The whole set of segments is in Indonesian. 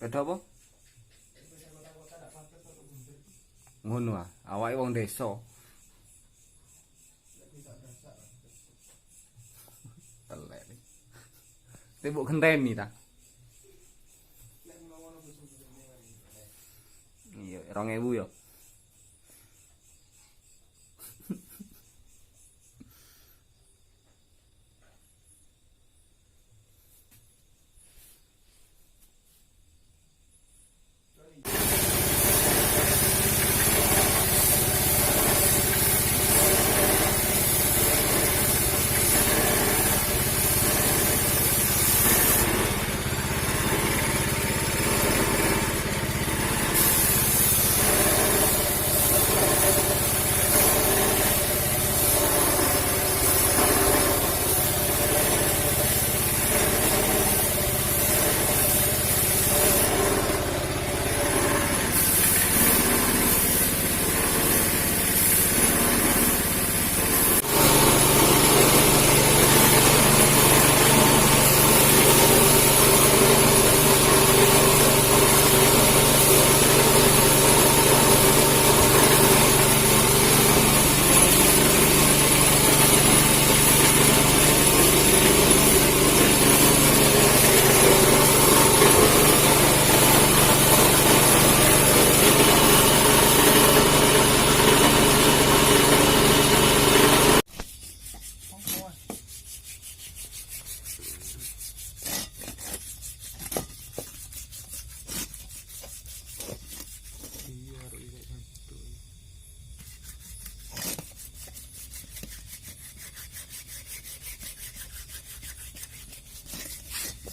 Beda apa? Ngono ah, awake wong desa. Telek. Tembok genteni ta? Iya, 2000 ya.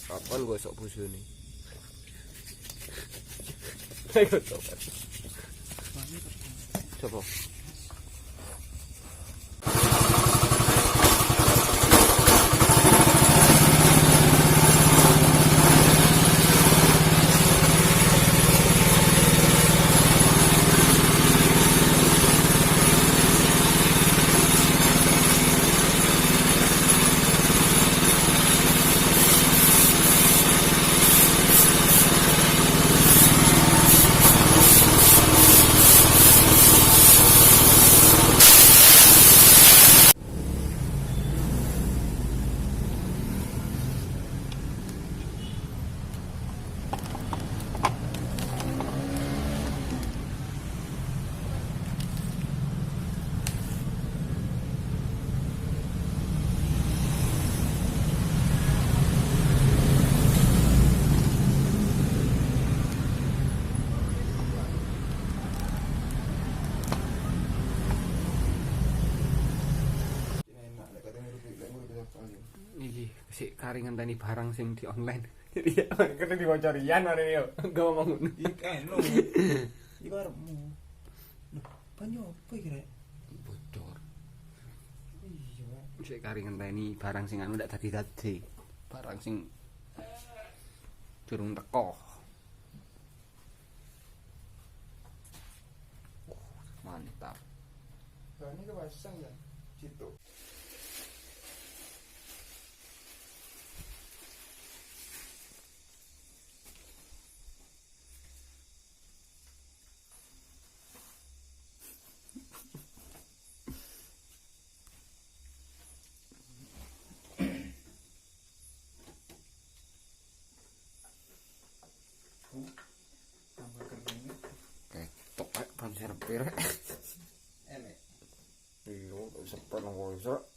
Kapan gosok busune? Ayo coba. Coba. Iki sik karingan tani barang sing di online. Jadi ya kene diwaca Rian arek yo. Enggak ngomong ngono. Iki lho. Iku arepmu. Loh, banyu apa iki rek? Bocor. Iya. Sik karingan tani barang sing anu ndak dadi-dadi. Barang sing durung teko. Mantap. Bane kepasang ya. Situ. Tambah kering. Ketok ae ban serepir. Elek. Iya, sepet nang kono.